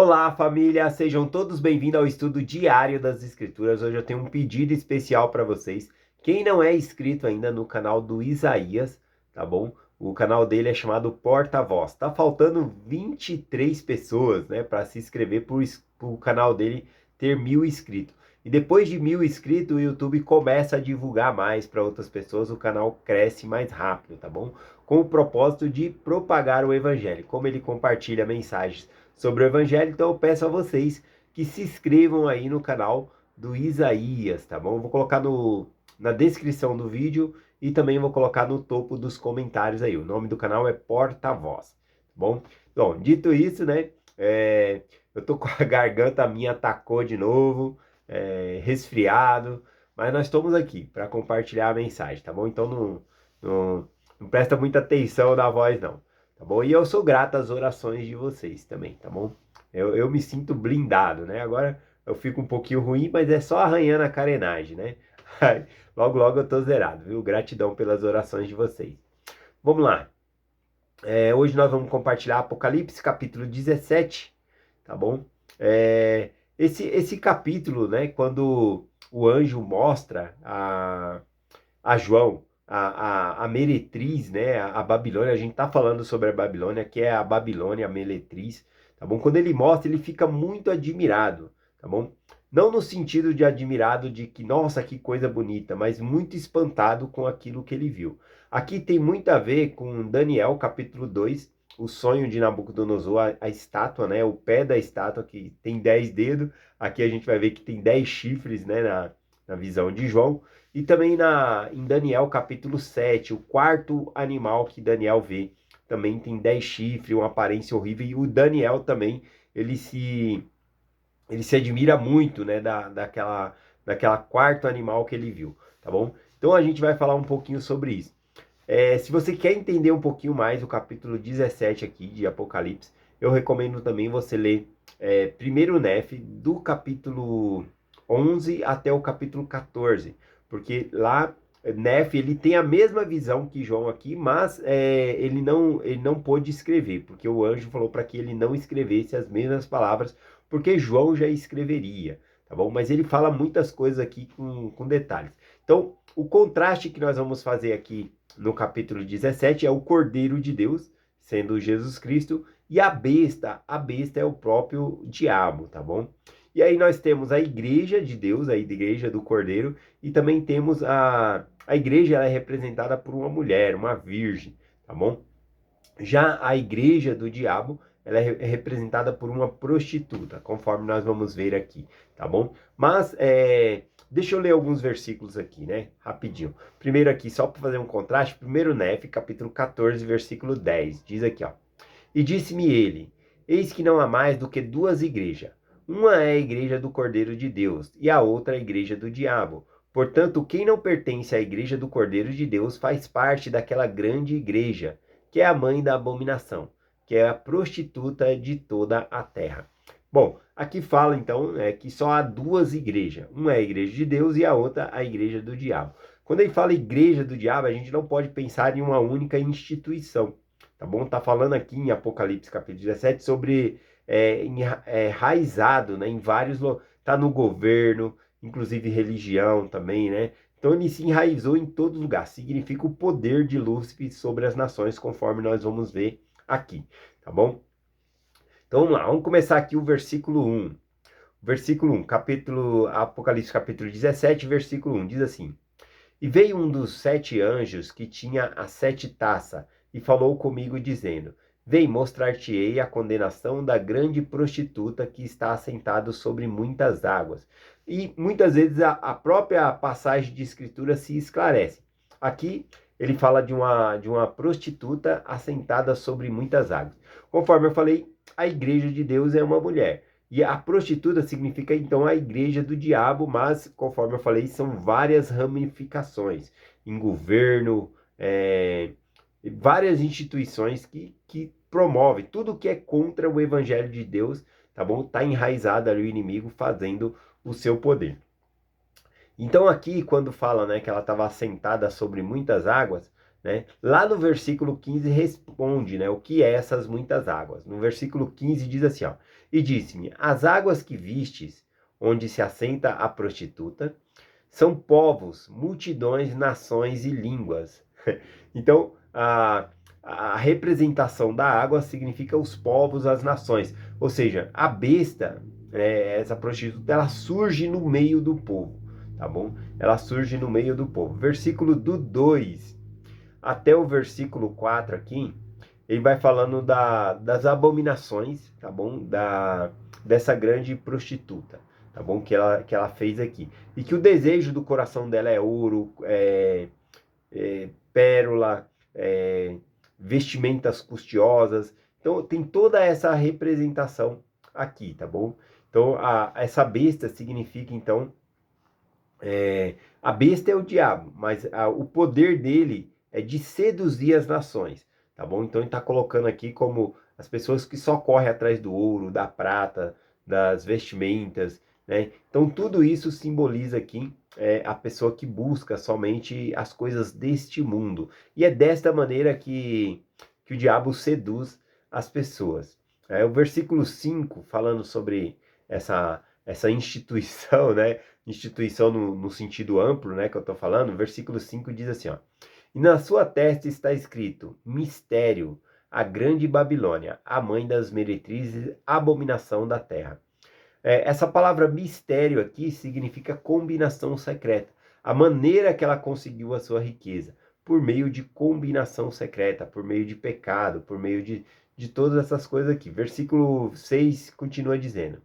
Olá, família! Sejam todos bem-vindos ao estudo diário das Escrituras. Hoje eu tenho um pedido especial para vocês. Quem não é inscrito ainda no canal do Isaías, tá bom? O canal dele é chamado Porta-Voz. Tá faltando 23 pessoas, né, para se inscrever para o canal dele ter 1.000 inscritos. E depois de 1.000 inscritos, o YouTube começa a divulgar mais para outras pessoas, o canal cresce mais rápido, tá bom? Com o propósito de propagar o Evangelho. Como ele compartilha mensagens sobre o Evangelho, então eu peço a vocês que se inscrevam aí no canal do Isaías, tá bom? Eu vou colocar na descrição do vídeo e também vou colocar no topo dos comentários aí. O nome do canal é Porta-Voz, tá bom? Bom, dito isso, né? Eu tô com a garganta minha atacou de novo, resfriado, mas nós estamos aqui para compartilhar a mensagem, tá bom? Então não presta muita atenção na voz, não. Tá bom? E eu sou grato às orações de vocês também, tá bom? Eu me sinto blindado, né? Agora eu fico um pouquinho ruim, mas é só arranhando a carenagem, né? Logo, logo eu tô zerado, viu? Gratidão pelas orações de vocês. Vamos lá. Hoje nós vamos compartilhar Apocalipse, capítulo 17, tá bom? Esse capítulo, né? Quando o anjo mostra a João, a meretriz, né, a Babilônia, a gente tá falando sobre a Babilônia, que é a Babilônia, a meretriz, tá bom? Quando ele mostra, ele fica muito admirado, tá bom? Não no sentido de admirado de que, nossa, que coisa bonita, mas muito espantado com aquilo que ele viu. Aqui tem muito a ver com Daniel, capítulo 2, o sonho de Nabucodonosor, a estátua, né, o pé da estátua que tem 10 dedos, aqui a gente vai ver que tem 10 chifres, né, na visão de João. E também em Daniel capítulo 7, o quarto animal que Daniel vê, também tem 10 chifres, uma aparência horrível. E o Daniel também, ele se admira muito, né, daquela quarto animal que ele viu, tá bom? Então a gente vai falar um pouquinho sobre isso. Se você quer entender um pouquinho mais o capítulo 17 aqui de Apocalipse, eu recomendo também você ler primeiro Nef, do capítulo 11 até o capítulo 14, porque lá Nef ele tem a mesma visão que João aqui, mas ele não pôde escrever, porque o anjo falou para que ele não escrevesse as mesmas palavras, porque João já escreveria, tá bom? Mas ele fala muitas coisas aqui com detalhes. Então, o contraste que nós vamos fazer aqui no capítulo 17 é o Cordeiro de Deus, sendo Jesus Cristo, e a besta é o próprio diabo, tá bom? E aí nós temos a igreja de Deus, a igreja do Cordeiro, e também temos a igreja, ela é representada por uma mulher, uma virgem, tá bom? Já a igreja do diabo, ela é representada por uma prostituta, conforme nós vamos ver aqui, tá bom? Mas, deixa eu ler alguns versículos aqui, né? Rapidinho. Primeiro aqui, só para fazer um contraste, primeiro Nef, capítulo 14, versículo 10, diz aqui, ó. E disse-me ele, eis que não há mais do que duas igrejas. Uma é a igreja do Cordeiro de Deus, e a outra a igreja do diabo. Portanto, quem não pertence à igreja do Cordeiro de Deus faz parte daquela grande igreja, que é a mãe da abominação, que é a prostituta de toda a terra. Bom, aqui fala então que só há duas igrejas. Uma é a igreja de Deus e a outra a igreja do diabo. Quando ele fala igreja do diabo, a gente não pode pensar em uma única instituição, tá bom? Tá falando aqui em Apocalipse capítulo 17 sobre enraizado, né, em vários, tá no governo, inclusive religião também, né? Então ele se enraizou em todo lugar, significa o poder de Lúcifer sobre as nações, conforme nós vamos ver aqui, tá bom? Então vamos lá, vamos começar aqui o versículo 1. Versículo 1, Apocalipse capítulo 17, versículo 1, diz assim: E veio um dos 7 anjos que tinha as 7 taças, e falou comigo, dizendo: Vem, mostrar-te-ei a condenação da grande prostituta que está assentada sobre muitas águas. E muitas vezes a própria passagem de escritura se esclarece. Aqui ele fala de uma prostituta assentada sobre muitas águas. Conforme eu falei, a igreja de Deus é uma mulher. E a prostituta significa então a igreja do diabo, mas conforme eu falei, são várias ramificações em governo, várias instituições que promovem tudo que é contra o evangelho de Deus, tá bom? Tá enraizado ali o inimigo fazendo o seu poder. Então aqui, quando fala, né, que ela estava assentada sobre muitas águas, né? Lá no versículo 15 responde, né, o que é essas muitas águas. No versículo 15 diz assim, ó, e disse-me, as águas que vistes, onde se assenta a prostituta, são povos, multidões, nações e línguas. Então, a representação da água significa os povos, as nações. Ou seja, a besta, essa prostituta, ela surge no meio do povo, tá bom? Ela surge no meio do povo. Versículo do 2 até o versículo 4 aqui, ele vai falando das abominações, tá bom? Dessa grande prostituta, tá bom? Que ela fez aqui. E que o desejo do coração dela é ouro, pérola, vestimentas custiosas. Então tem toda essa representação aqui, tá bom? Então essa besta significa então a besta é o diabo, mas o poder dele é de seduzir as nações, tá bom? Então ele está colocando aqui como as pessoas que só correm atrás do ouro, da prata, das vestimentas, né? Então tudo isso simboliza aqui a pessoa que busca somente as coisas deste mundo. E é desta maneira que o diabo seduz as pessoas. O versículo 5, falando sobre essa instituição, né? Instituição no sentido amplo, né, que eu estou falando, versículo 5 diz assim, ó, e na sua testa está escrito, mistério, a grande Babilônia, a mãe das meretrizes, abominação da terra. Essa palavra mistério aqui significa combinação secreta, a maneira que ela conseguiu a sua riqueza, por meio de combinação secreta, por meio de pecado, por meio de todas essas coisas aqui. Versículo 6 continua dizendo,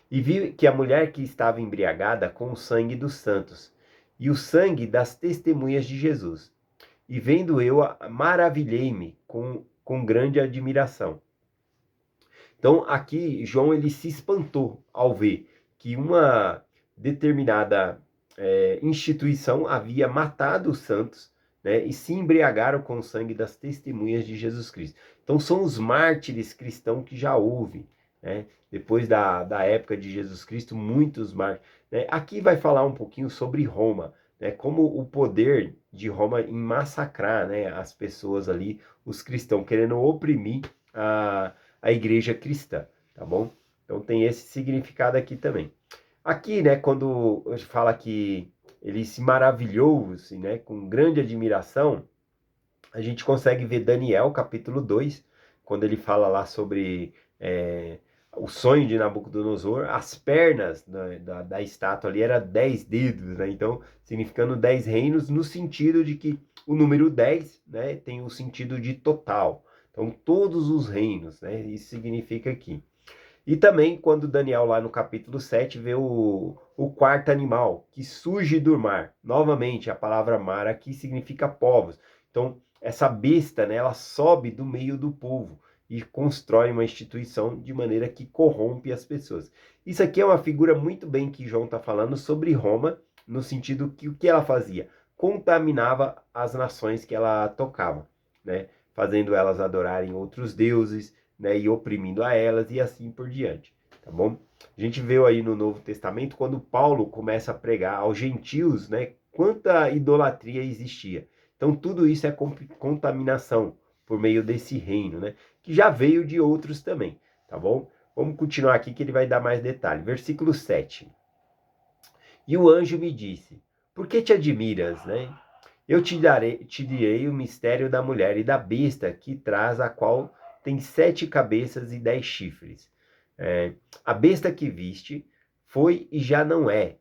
e vi que a mulher que estava embriagada com o sangue dos santos e o sangue das testemunhas de Jesus. E vendo eu, maravilhei-me com grande admiração. Então aqui João ele se espantou ao ver que uma determinada instituição havia matado os santos, né, e se embriagaram com o sangue das testemunhas de Jesus Cristo. Então são os mártires cristãos que já houve, né? Depois da época de Jesus Cristo, muitos mártires. Né? Aqui vai falar um pouquinho sobre Roma, né? Como o poder de Roma em massacrar, né, as pessoas ali, os cristãos, querendo oprimir a igreja cristã, tá bom? Então tem esse significado aqui também. Aqui, né, quando fala que ele se maravilhou, assim, né, com grande admiração, a gente consegue ver Daniel, capítulo 2, quando ele fala lá sobre o sonho de Nabucodonosor, as pernas da estátua ali eram 10 dedos, né? Então, significando 10 reinos, no sentido de que o número 10, né, tem o sentido de total. Então, todos os reinos, né? Isso significa aqui. E também quando Daniel, lá no capítulo 7, vê o quarto animal que surge do mar. Novamente, a palavra mar aqui significa povos. Então, essa besta, né, ela sobe do meio do povo e constrói uma instituição de maneira que corrompe as pessoas. Isso aqui é uma figura muito bem que João está falando sobre Roma, no sentido que o que ela fazia? Contaminava as nações que ela tocava, né? Fazendo elas adorarem outros deuses, né, e oprimindo a elas e assim por diante, tá bom? A gente vê aí no Novo Testamento quando Paulo começa a pregar aos gentios, né, quanta idolatria existia. Então tudo isso é contaminação por meio desse reino, né, que já veio de outros também, tá bom? Vamos continuar aqui que ele vai dar mais detalhe. Versículo 7. E o anjo me disse, por que te admiras, né? Eu te direi o mistério da mulher e da besta que traz, a qual tem 7 cabeças e 10 chifres. A besta que viste foi e já não é,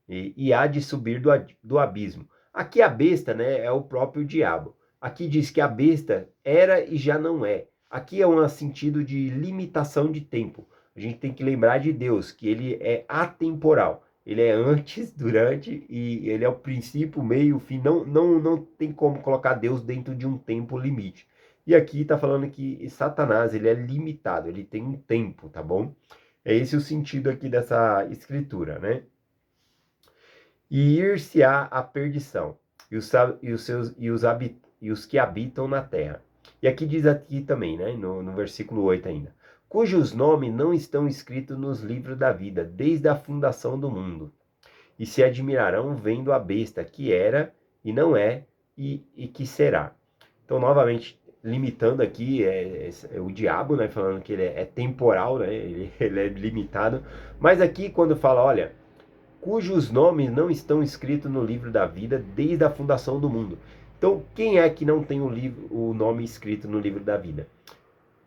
e há de subir do abismo. Aqui a besta, né, é o próprio diabo. Aqui diz que a besta era e já não é. Aqui é um sentido de limitação de tempo. A gente tem que lembrar de Deus, que ele é atemporal. Ele é antes, durante e ele é o princípio, meio, fim. Não tem como colocar Deus dentro de um tempo limite. E aqui está falando que Satanás, ele é limitado, ele tem um tempo, tá bom? É esse o sentido aqui dessa escritura, né? E ir-se-á a perdição, e os que habitam na terra. E aqui diz aqui também, né, no versículo 8 ainda, cujos nomes não estão escritos nos livros da vida, desde a fundação do mundo. E se admirarão vendo a besta que era e não é e que será. Então, novamente, limitando aqui é o diabo, né? Falando que ele é temporal, né? Ele é limitado. Mas aqui, quando fala, olha, cujos nomes não estão escritos no livro da vida desde a fundação do mundo. Então, quem é que não tem o nome escrito no livro da vida?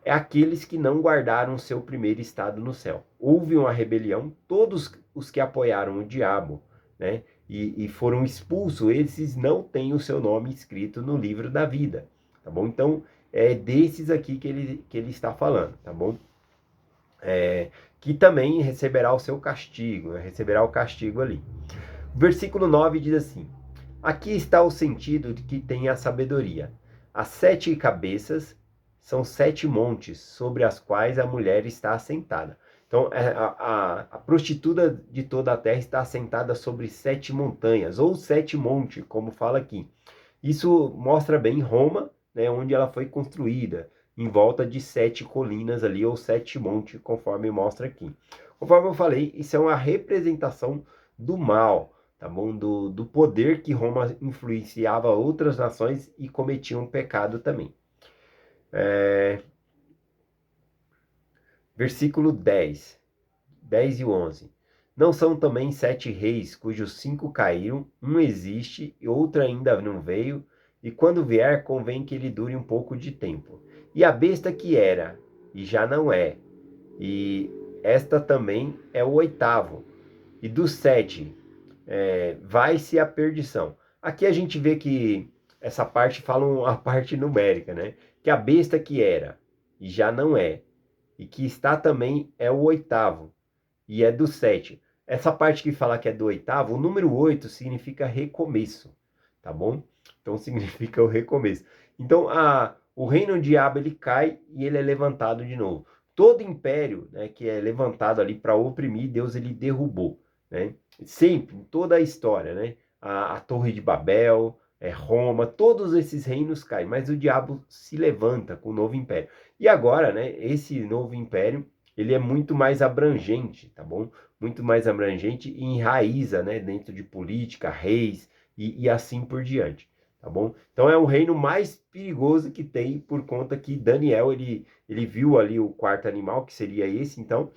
É aqueles que não guardaram seu primeiro estado no céu. Houve uma rebelião, todos os que apoiaram o diabo, né, e foram expulsos, esses não têm o seu nome escrito no livro da vida, tá bom? Então, é desses aqui que ele está falando, tá bom? Que também receberá o seu castigo, né, receberá o castigo ali. O versículo 9 diz assim: aqui está o sentido de que tem a sabedoria. As 7 cabeças são 7 montes sobre as quais a mulher está assentada. Então, a prostituta de toda a terra está assentada sobre 7 montanhas, ou 7 montes, como fala aqui. Isso mostra bem Roma, né, onde ela foi construída, em volta de 7 colinas ali, ou 7 montes, conforme mostra aqui. Conforme eu falei, isso é uma representação do mal, tá bom? Do poder que Roma influenciava outras nações e cometiam pecado também. Versículo 10 e 11. Não são também 7 reis, cujos 5 caíram, um existe e outro ainda não veio, e quando vier, convém que ele dure um pouco de tempo. E a besta que era, e já não é, e esta também é o 8º, e dos 7 vai-se a perdição. Aqui a gente vê que essa parte fala a parte numérica, né? Que a besta que era, e já não é, e que está também é o 8º, e é do 7. Essa parte que fala que é do 8º, o número 8 significa recomeço, tá bom? Então significa o recomeço. Então o reino do diabo ele cai e ele é levantado de novo. Todo império, né, que é levantado ali para oprimir, Deus ele derrubou, né? Sempre, em toda a história, né? A Torre de Babel, Roma, todos esses reinos caem, mas o diabo se levanta com o novo império. E agora, né, esse novo império ele é muito mais abrangente, tá bom? Muito mais abrangente e enraiza, né, dentro de política, reis e assim por diante, tá bom? Então é o reino mais perigoso que tem por conta que Daniel, ele viu ali o quarto animal, que seria esse, então,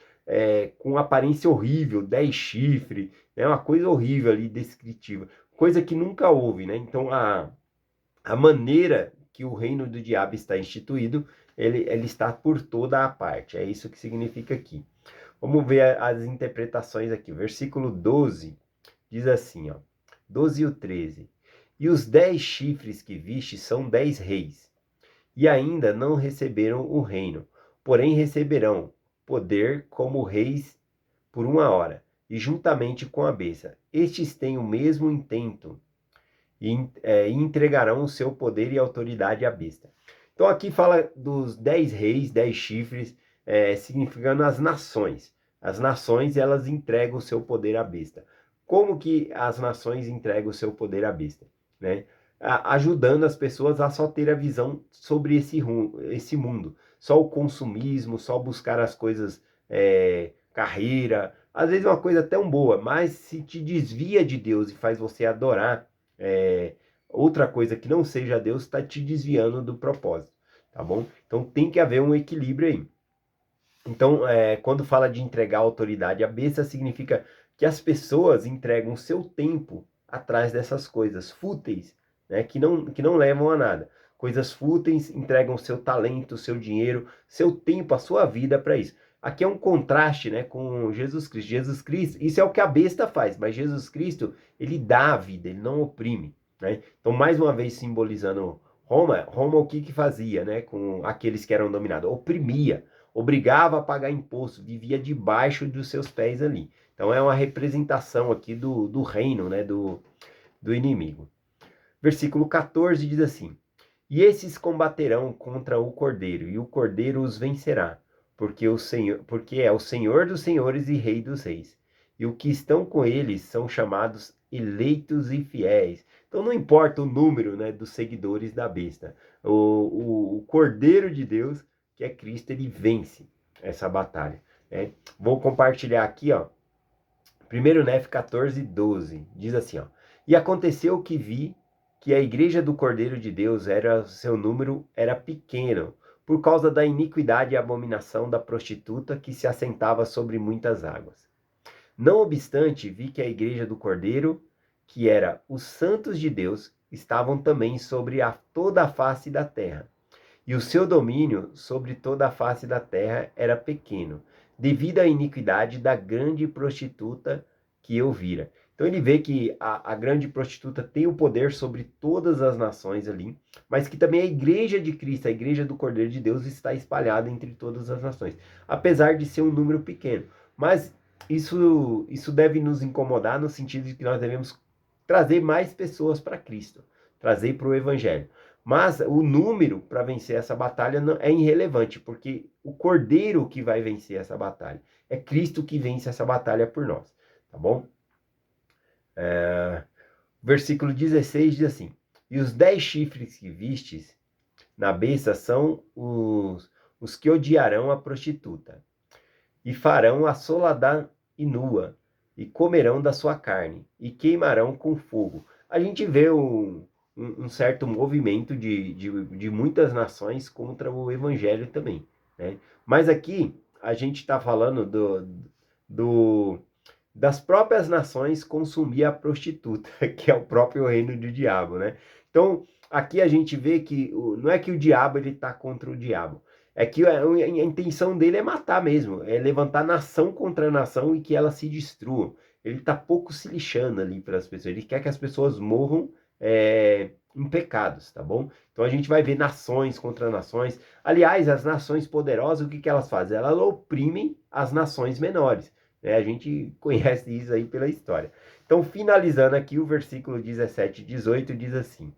com aparência horrível, 10 chifres, né, uma coisa horrível ali, descritiva, coisa que nunca houve, né? Então a maneira que o reino do diabo está instituído, ele está por toda a parte. É isso que significa aqui. Vamos ver as interpretações aqui. Versículo 12 diz assim, ó, 12 e o 13. E os 10 chifres que viste são 10 reis, e ainda não receberam o reino, porém receberão poder como reis por 1 hora, e juntamente com a besta. Estes têm o mesmo intento, e entregarão o seu poder e autoridade à besta. Então aqui fala dos 10 reis, 10 chifres, significando as nações. As nações, elas entregam o seu poder à besta. Como que as nações entregam o seu poder à besta? Né? Ajudando as pessoas a só ter a visão sobre esse mundo. Só o consumismo, só buscar as coisas, carreira. Às vezes é uma coisa tão boa, mas se te desvia de Deus e faz você adorar outra coisa que não seja Deus, está te desviando do propósito, tá bom? Então tem que haver um equilíbrio aí. Então, quando fala de entregar autoridade à besta, significa que as pessoas entregam seu tempo atrás dessas coisas fúteis, né, que não levam a nada. Coisas fúteis, entregam seu talento, seu dinheiro, seu tempo, a sua vida para isso. Aqui é um contraste, né, com Jesus Cristo. Jesus Cristo, isso é o que a besta faz, mas Jesus Cristo, ele dá a vida, ele não oprime, né? Então, mais uma vez simbolizando Roma, o que fazia, né, com aqueles que eram dominados? Oprimia, obrigava a pagar imposto, vivia debaixo dos seus pés ali. Então é uma representação aqui do reino, né, do inimigo. Versículo 14 diz assim: e esses combaterão contra o Cordeiro, e o Cordeiro os vencerá, porque é o Senhor dos senhores e Rei dos reis. E os que estão com eles são chamados eleitos e fiéis. Então não importa o número, né, dos seguidores da besta. O Cordeiro de Deus, que é Cristo, ele vence essa batalha, né? Vou compartilhar aqui, ó. 1 Nef 14, 12. Diz assim, ó: e aconteceu que vi que a igreja do Cordeiro de Deus seu número era pequeno, por causa da iniquidade e abominação da prostituta que se assentava sobre muitas águas. Não obstante, vi que a igreja do Cordeiro, que era os santos de Deus, estavam também sobre toda a face da terra. E o seu domínio sobre toda a face da terra era pequeno, devido à iniquidade da grande prostituta que eu vira. Então ele vê que a grande prostituta tem o poder sobre todas as nações ali, mas que também a igreja de Cristo, a igreja do Cordeiro de Deus, está espalhada entre todas as nações, apesar de ser um número pequeno. Mas isso deve nos incomodar no sentido de que nós devemos trazer mais pessoas para Cristo, trazer para o Evangelho. Mas o número para vencer essa batalha é irrelevante, porque o Cordeiro que vai vencer essa batalha. É Cristo que vence essa batalha por nós, tá bom? Versículo 16 diz assim: E os 10 chifres que vistes na besta são os que odiarão a prostituta, e farão assoladar e nua, e comerão da sua carne, e queimarão com fogo. A gente vê um certo movimento de muitas nações contra o evangelho também, né? Mas aqui a gente está falando das próprias nações consumir a prostituta, que é o próprio reino do diabo, né? Então, aqui a gente vê que não é que o diabo ele está contra o diabo, é que a intenção dele é matar mesmo, é levantar nação contra nação e que elas se destruam. Ele está pouco se lixando ali para as pessoas, ele quer que as pessoas morram em pecados, tá bom? Então a gente vai ver nações contra nações. Aliás, as nações poderosas, o que elas fazem? Elas oprimem as nações menores. Né? A gente conhece isso aí pela história. Então, finalizando aqui, o versículo 17 e 18 diz assim: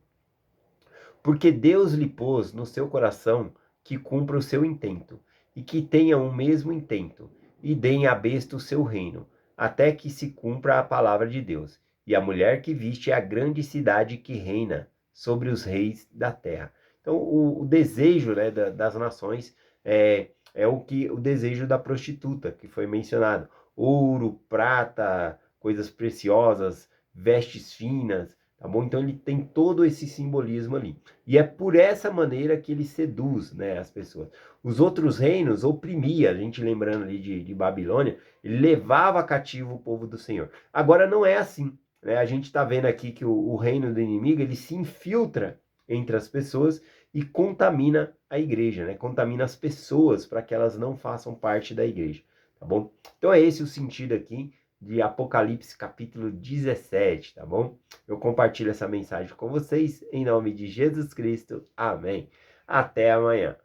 Porque Deus lhe pôs no seu coração que cumpra o seu intento, e que tenha o mesmo intento, e deem à besta o seu reino, até que se cumpra a palavra de Deus. E a mulher que viste é a grande cidade que reina sobre os reis da terra. Então, o desejo, né, das nações é o desejo da prostituta, que foi mencionado. Ouro, prata, coisas preciosas, vestes finas, tá bom? Então ele tem todo esse simbolismo ali. E é por essa maneira que ele seduz, né, as pessoas. Os outros reinos oprimia, a gente lembrando ali de Babilônia, ele levava cativo o povo do Senhor. Agora não é assim, né? A gente está vendo aqui que o reino do inimigo, ele se infiltra entre as pessoas e contamina a igreja, né? Contamina as pessoas para que elas não façam parte da igreja, tá bom? Então é esse o sentido aqui de Apocalipse capítulo 17, tá bom? Eu compartilho essa mensagem com vocês em nome de Jesus Cristo. Amém. Até amanhã.